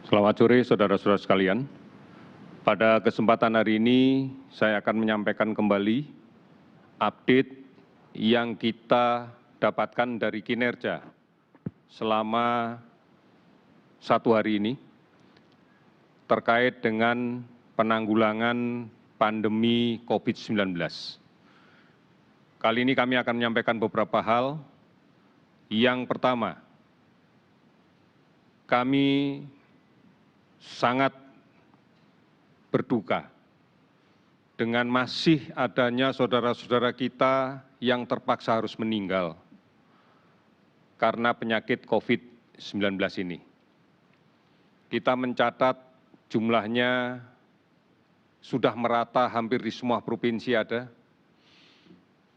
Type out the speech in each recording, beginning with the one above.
Selamat sore saudara-saudara sekalian. Pada kesempatan hari ini saya akan menyampaikan kembali update yang kita dapatkan dari kinerja selama 1 hari ini terkait dengan penanggulangan pandemi COVID-19. Kali ini kami akan menyampaikan beberapa hal. Yang pertama, kami sangat berduka dengan masih adanya saudara-saudara kita yang terpaksa harus meninggal karena penyakit COVID-19 ini. Kita mencatat jumlahnya sudah merata hampir di semua provinsi ada,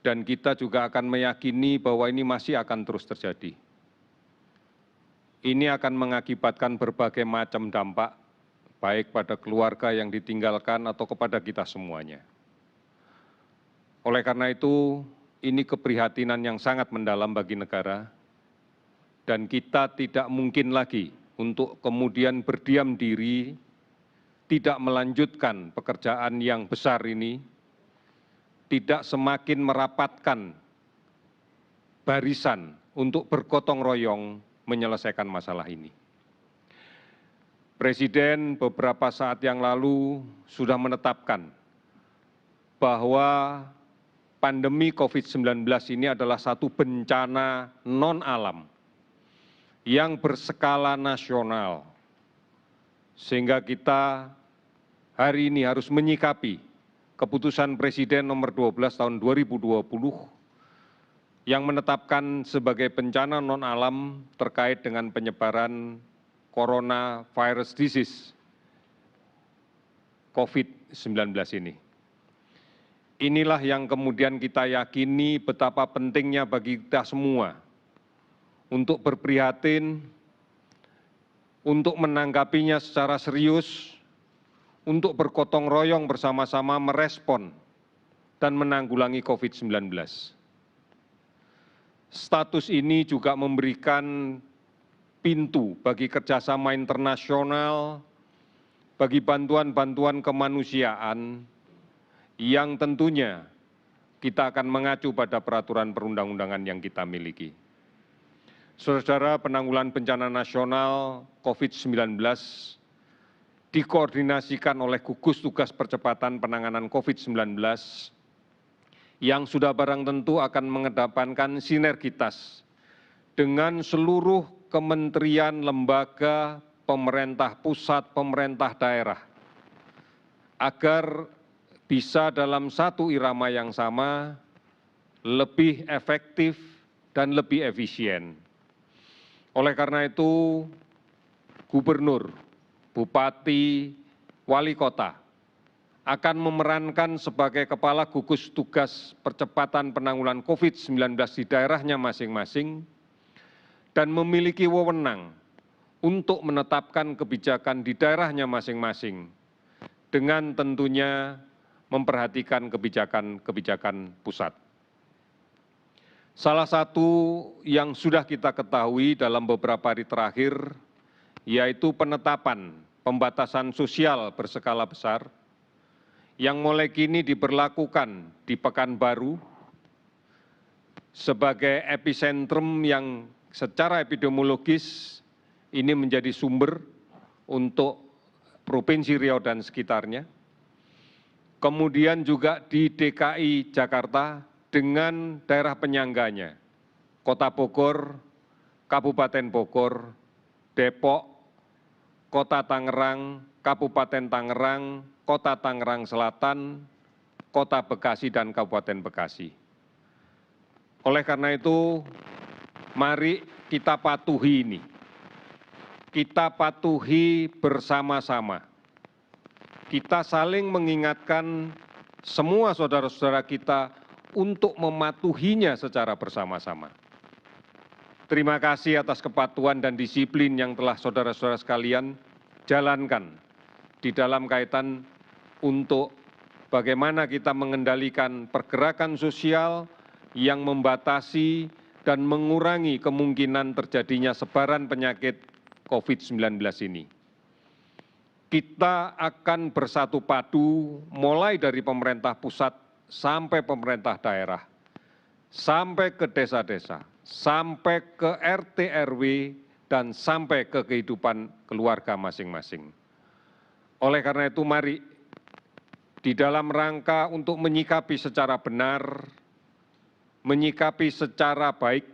dan kita juga akan meyakini bahwa ini masih akan terus terjadi. Ini akan mengakibatkan berbagai macam dampak, baik pada keluarga yang ditinggalkan atau kepada kita semuanya. Oleh karena itu, ini keprihatinan yang sangat mendalam bagi negara, dan kita tidak mungkin lagi untuk kemudian berdiam diri, tidak melanjutkan pekerjaan yang besar ini, tidak semakin merapatkan barisan untuk bergotong royong menyelesaikan masalah ini. Presiden beberapa saat yang lalu sudah menetapkan bahwa pandemi COVID-19 ini adalah satu bencana non-alam yang berskala nasional, sehingga kita hari ini harus menyikapi keputusan Presiden nomor 12 tahun 2020 yang menetapkan sebagai bencana non-alam terkait dengan penyebaran coronavirus disease COVID-19 ini. Inilah yang kemudian kita yakini betapa pentingnya bagi kita semua untuk berprihatin, untuk menanggapinya secara serius, untuk bergotong royong bersama-sama merespon dan menanggulangi COVID-19. Status ini juga memberikan pintu bagi kerjasama internasional, bagi bantuan-bantuan kemanusiaan yang tentunya kita akan mengacu pada peraturan perundang-undangan yang kita miliki. Saudara, penanggulangan bencana nasional COVID-19 dikoordinasikan oleh Gugus Tugas Percepatan Penanganan COVID-19 yang sudah barang tentu akan mengedepankan sinergitas dengan seluruh kementerian, lembaga, pemerintah pusat, pemerintah daerah, agar bisa dalam satu irama yang sama, lebih efektif dan lebih efisien. Oleh karena itu, Gubernur, Bupati, Wali Kota akan memerankan sebagai Kepala Gugus Tugas Percepatan Penanggulangan COVID-19 di daerahnya masing-masing dan memiliki wewenang untuk menetapkan kebijakan di daerahnya masing-masing dengan tentunya memperhatikan kebijakan-kebijakan pusat. Salah satu yang sudah kita ketahui dalam beberapa hari terakhir, yaitu penetapan pembatasan sosial berskala besar yang mulai kini diberlakukan di Pekanbaru sebagai epicentrum yang secara epidemiologis ini menjadi sumber untuk Provinsi Riau dan sekitarnya. Kemudian juga di DKI Jakarta dengan daerah penyangganya, Kota Bogor, Kabupaten Bogor, Depok, Kota Tangerang, Kabupaten Tangerang, Kota Tangerang Selatan, Kota Bekasi, dan Kabupaten Bekasi. Oleh karena itu, mari kita patuhi ini. Kita patuhi bersama-sama. Kita saling mengingatkan semua saudara-saudara kita untuk mematuhinya secara bersama-sama. Terima kasih atas kepatuhan dan disiplin yang telah saudara-saudara sekalian jalankan di dalam kaitan untuk bagaimana kita mengendalikan pergerakan sosial yang membatasi dan mengurangi kemungkinan terjadinya sebaran penyakit COVID-19 ini. kita akan bersatu padu mulai dari pemerintah pusat sampai pemerintah daerah, sampai ke desa-desa, sampai ke RT RW, dan sampai ke kehidupan keluarga masing-masing. Oleh karena itu, mari di dalam rangka untuk menyikapi secara benar, menyikapi secara baik,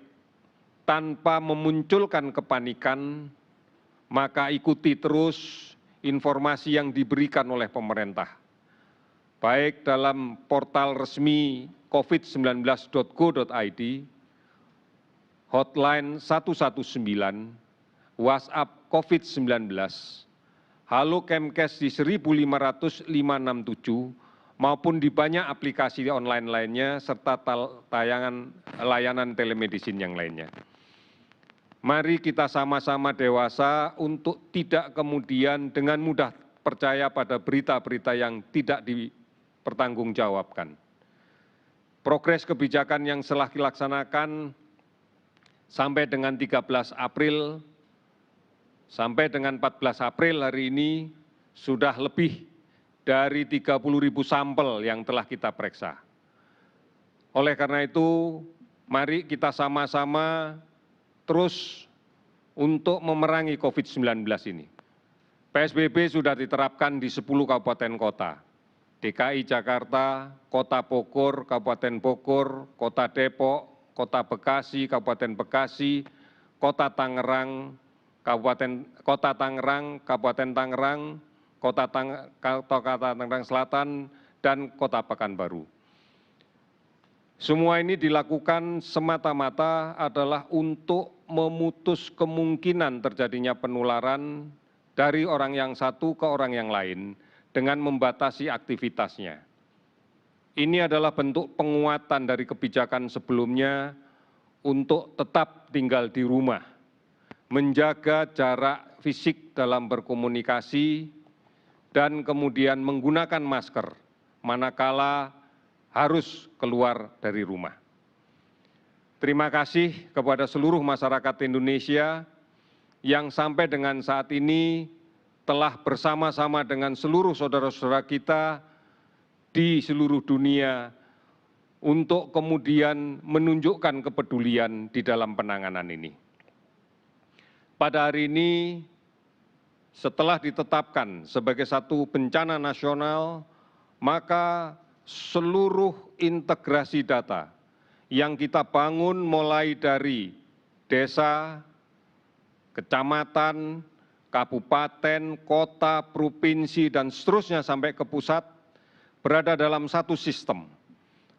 tanpa memunculkan kepanikan, maka ikuti terus informasi yang diberikan oleh pemerintah, baik dalam portal resmi covid19.go.id, hotline 119, WhatsApp COVID-19, Halo Kemkes di 1500567, maupun di banyak aplikasi online lainnya, serta tayangan layanan telemedicine yang lainnya. Mari kita sama-sama dewasa untuk tidak kemudian dengan mudah percaya pada berita-berita yang tidak dipertanggungjawabkan. Progres kebijakan yang telah dilaksanakan sampai dengan 13 April, sampai dengan 14 April hari ini, sudah lebih dari 30.000 sampel yang telah kita periksa. Oleh karena itu, mari kita sama-sama terus untuk memerangi COVID-19 ini. PSBB sudah diterapkan di 10 kabupaten kota, DKI Jakarta, Kota Bogor, Kabupaten Bogor, Kota Depok, Kota Bekasi, Kabupaten Bekasi, Kota Tangerang, Kota Tangerang, Kabupaten Tangerang, Kota Tangerang Selatan, dan Kota Pekanbaru. Semua ini dilakukan semata-mata adalah untuk memutus kemungkinan terjadinya penularan dari orang yang satu ke orang yang lain dengan membatasi aktivitasnya. Ini adalah bentuk penguatan dari kebijakan sebelumnya untuk tetap tinggal di rumah, menjaga jarak fisik dalam berkomunikasi, dan kemudian menggunakan masker manakala harus keluar dari rumah. Terima kasih kepada seluruh masyarakat Indonesia yang sampai dengan saat ini telah bersama-sama dengan seluruh saudara-saudara kita di seluruh dunia untuk kemudian menunjukkan kepedulian di dalam penanganan ini. Pada hari ini, setelah ditetapkan sebagai satu bencana nasional, maka seluruh integrasi data yang kita bangun mulai dari desa, kecamatan, kabupaten, kota, provinsi, dan seterusnya sampai ke pusat, berada dalam satu sistem,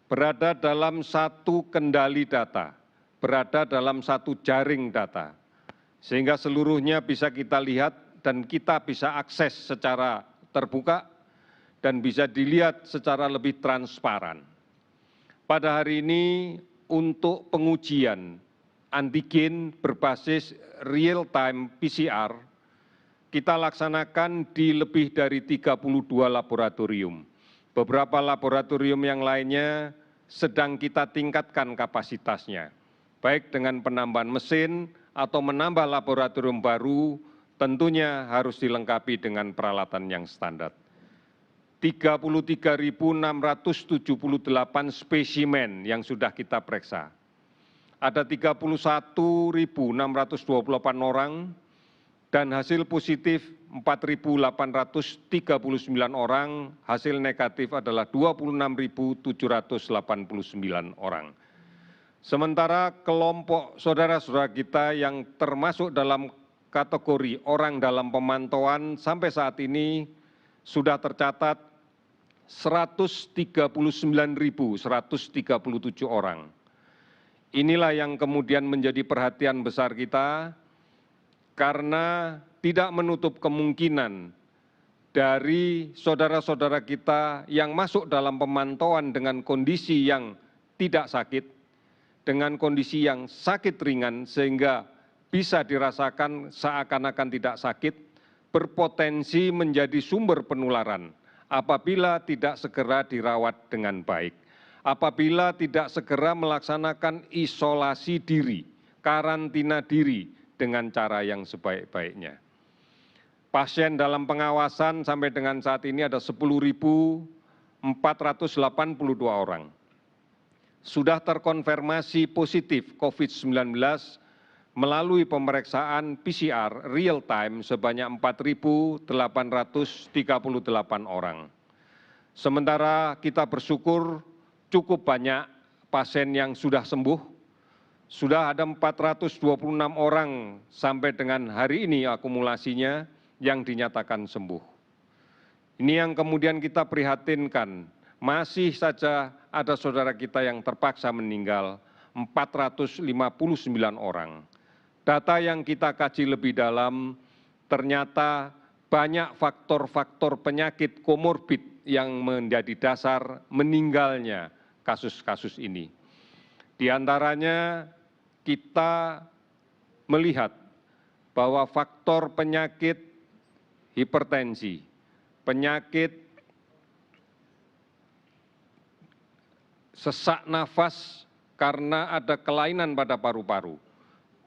berada dalam satu kendali data, berada dalam satu jaring data, sehingga seluruhnya bisa kita lihat dan kita bisa akses secara terbuka dan bisa dilihat secara lebih transparan. Pada hari ini untuk pengujian antigen berbasis real-time PCR, kita laksanakan di lebih dari 32 laboratorium. Beberapa laboratorium yang lainnya sedang kita tingkatkan kapasitasnya, baik dengan penambahan mesin atau menambah laboratorium baru, tentunya harus dilengkapi dengan peralatan yang standar. 33.678 spesimen yang sudah kita periksa. Ada 31.628 orang dan hasil positif 4.839 orang, hasil negatif adalah 26.789 orang. Sementara kelompok saudara-saudara kita yang termasuk dalam kategori orang dalam pemantauan sampai saat ini sudah tercatat 139.137 orang. Inilah yang kemudian menjadi perhatian besar kita karena tidak menutup kemungkinan dari saudara-saudara kita yang masuk dalam pemantauan dengan kondisi yang tidak sakit, dengan kondisi yang sakit ringan sehingga bisa dirasakan seakan-akan tidak sakit, berpotensi menjadi sumber penularan apabila tidak segera dirawat dengan baik, apabila tidak segera melaksanakan isolasi diri, karantina diri dengan cara yang sebaik-baiknya. Pasien dalam pengawasan sampai dengan saat ini ada 10.482 orang. Sudah terkonfirmasi positif COVID-19 melalui pemeriksaan PCR real time sebanyak 4.838 orang. Sementara kita bersyukur cukup banyak pasien yang sudah sembuh. Sudah ada 426 orang sampai dengan hari ini akumulasinya yang dinyatakan sembuh. Ini yang kemudian kita prihatinkan, masih saja ada saudara kita yang terpaksa meninggal, 459 orang. Data yang kita kaji lebih dalam, ternyata banyak faktor-faktor penyakit komorbid yang menjadi dasar meninggalnya kasus-kasus ini. Di antaranya kita melihat bahwa faktor penyakit hipertensi, penyakit sesak nafas karena ada kelainan pada paru-paru,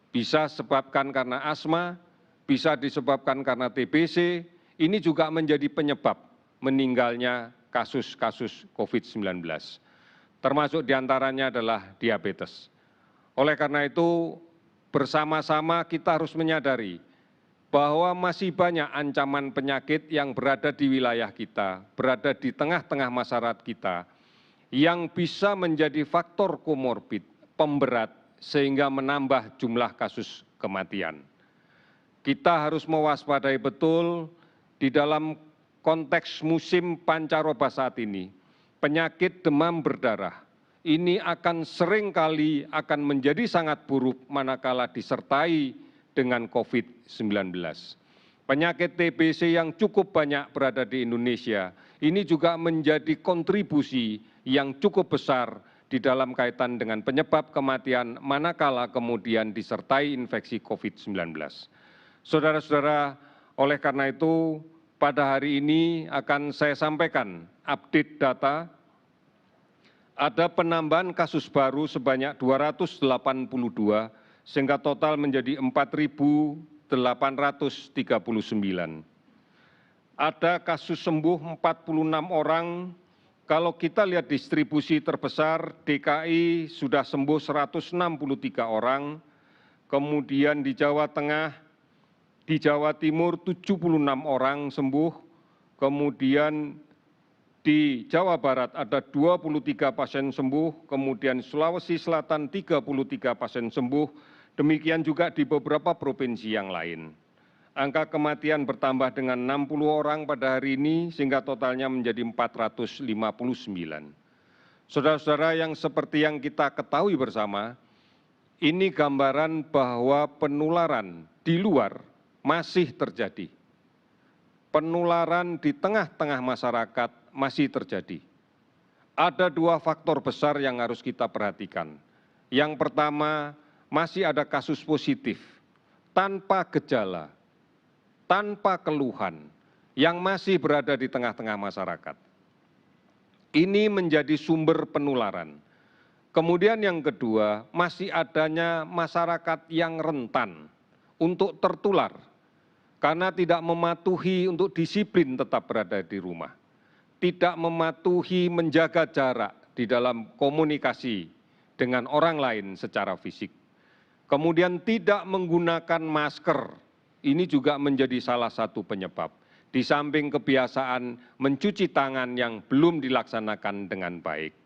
bisa disebabkan karena asma, bisa disebabkan karena TBC, ini juga menjadi penyebab meninggalnya kasus-kasus COVID-19. Termasuk diantaranya adalah diabetes. Oleh karena itu, bersama-sama kita harus menyadari bahwa masih banyak ancaman penyakit yang berada di wilayah kita, berada di tengah-tengah masyarakat kita, yang bisa menjadi faktor komorbid, pemberat, sehingga menambah jumlah kasus kematian. Kita harus mewaspadai betul di dalam konteks musim pancaroba saat ini, penyakit demam berdarah ini akan seringkali akan menjadi sangat buruk manakala disertai dengan COVID-19. Penyakit TBC yang cukup banyak berada di Indonesia, ini juga menjadi kontribusi yang cukup besar di dalam kaitan dengan penyebab kematian manakala kemudian disertai infeksi COVID-19. Saudara-saudara, oleh karena itu pada hari ini akan saya sampaikan update data. Ada penambahan kasus baru sebanyak 282 sehingga total menjadi 4.839. Ada kasus sembuh 46 orang. Kalau kita lihat distribusi terbesar, DKI sudah sembuh 163 orang, kemudian di Jawa Tengah, di Jawa Timur 76 orang sembuh, kemudian di Jawa Barat ada 23 pasien sembuh, kemudian Sulawesi Selatan 33 pasien sembuh, demikian juga di beberapa provinsi yang lain. Angka kematian bertambah dengan 60 orang pada hari ini sehingga totalnya menjadi 459. Saudara-saudara, yang seperti yang kita ketahui bersama, ini gambaran bahwa penularan di luar masih terjadi. Penularan di tengah-tengah masyarakat masih terjadi. Ada dua faktor besar yang harus kita perhatikan. Yang pertama, masih ada kasus positif tanpa gejala, tanpa keluhan, yang masih berada di tengah-tengah masyarakat. Ini menjadi sumber penularan. Kemudian yang kedua, masih adanya masyarakat yang rentan untuk tertular karena tidak mematuhi untuk disiplin tetap berada di rumah, tidak mematuhi menjaga jarak di dalam komunikasi dengan orang lain secara fisik. Kemudian tidak menggunakan masker, ini juga menjadi salah satu penyebab. Di samping kebiasaan mencuci tangan yang belum dilaksanakan dengan baik.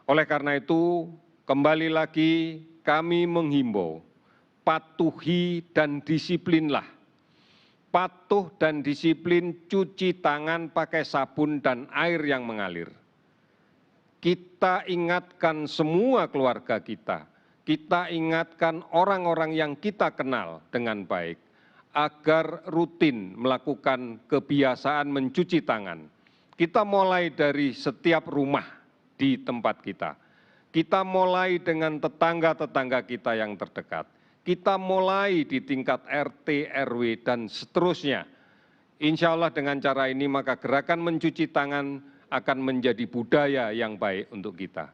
Oleh karena itu, kembali lagi kami menghimbau, patuhi dan disiplinlah. Patuh dan disiplin cuci tangan pakai sabun dan air yang mengalir. Kita ingatkan semua keluarga kita ingatkan orang-orang yang kita kenal dengan baik, agar rutin melakukan kebiasaan mencuci tangan. Kita mulai dari setiap rumah di tempat kita. Kita mulai dengan tetangga-tetangga kita yang terdekat. Kita mulai di tingkat RT, RW, dan seterusnya. Insya Allah dengan cara ini maka gerakan mencuci tangan akan menjadi budaya yang baik untuk kita.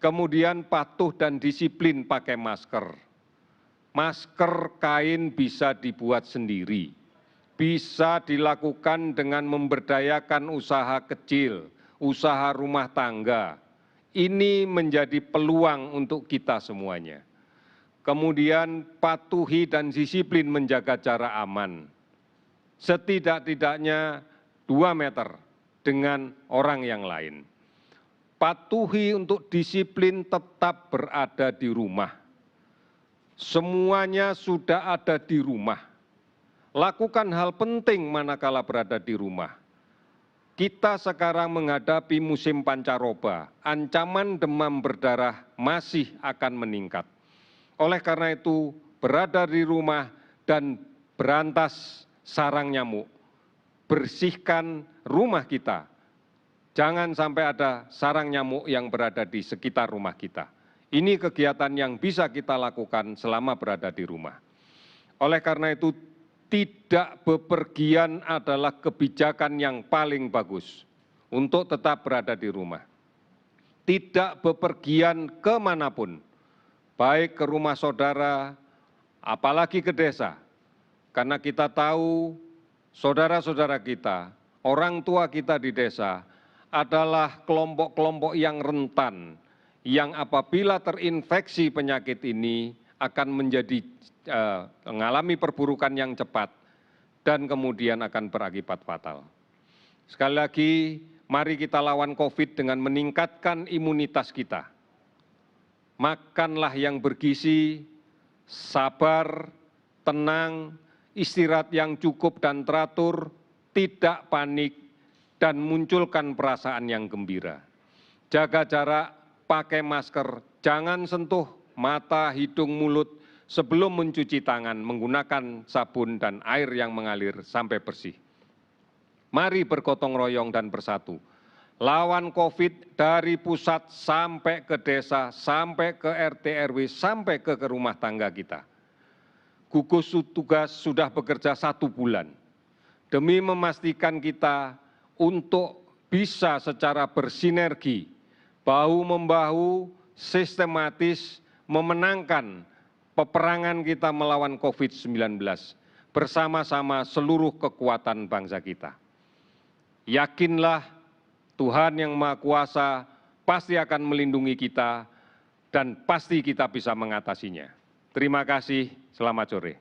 Kemudian patuh dan disiplin pakai masker. Masker kain bisa dibuat sendiri, bisa dilakukan dengan memberdayakan usaha kecil, usaha rumah tangga. Ini menjadi peluang untuk kita semuanya. Kemudian patuhi dan disiplin menjaga jarak aman. Setidak-tidaknya 2 meter dengan orang yang lain. Patuhi untuk disiplin tetap berada di rumah. Semuanya sudah ada di rumah. Lakukan hal penting manakala berada di rumah. Kita sekarang menghadapi musim pancaroba, ancaman demam berdarah masih akan meningkat. Oleh karena itu, berada di rumah dan berantas sarang nyamuk. Bersihkan rumah kita. Jangan sampai ada sarang nyamuk yang berada di sekitar rumah kita. Ini kegiatan yang bisa kita lakukan selama berada di rumah. Oleh karena itu, tidak bepergian adalah kebijakan yang paling bagus untuk tetap berada di rumah. Tidak bepergian kemanapun, baik ke rumah saudara, apalagi ke desa. Karena kita tahu saudara-saudara kita, orang tua kita di desa adalah kelompok-kelompok yang rentan, yang apabila terinfeksi penyakit ini akan mengalami perburukan yang cepat dan kemudian akan berakibat fatal. Sekali lagi, mari kita lawan COVID dengan meningkatkan imunitas kita. Makanlah yang bergizi, sabar, tenang, istirahat yang cukup dan teratur, tidak panik, dan munculkan perasaan yang gembira. Jaga jarak, pakai masker, jangan sentuh mata, hidung, mulut sebelum mencuci tangan menggunakan sabun dan air yang mengalir sampai bersih. Mari bergotong royong dan bersatu. Lawan COVID dari pusat sampai ke desa, sampai ke RT RW, sampai ke rumah tangga kita. Gugus tugas sudah bekerja 1 bulan demi memastikan kita untuk bisa secara bersinergi, bahu-membahu, sistematis memenangkan peperangan kita melawan COVID-19 bersama-sama seluruh kekuatan bangsa kita. Yakinlah Tuhan yang Maha Kuasa pasti akan melindungi kita dan pasti kita bisa mengatasinya. Terima kasih, selamat sore.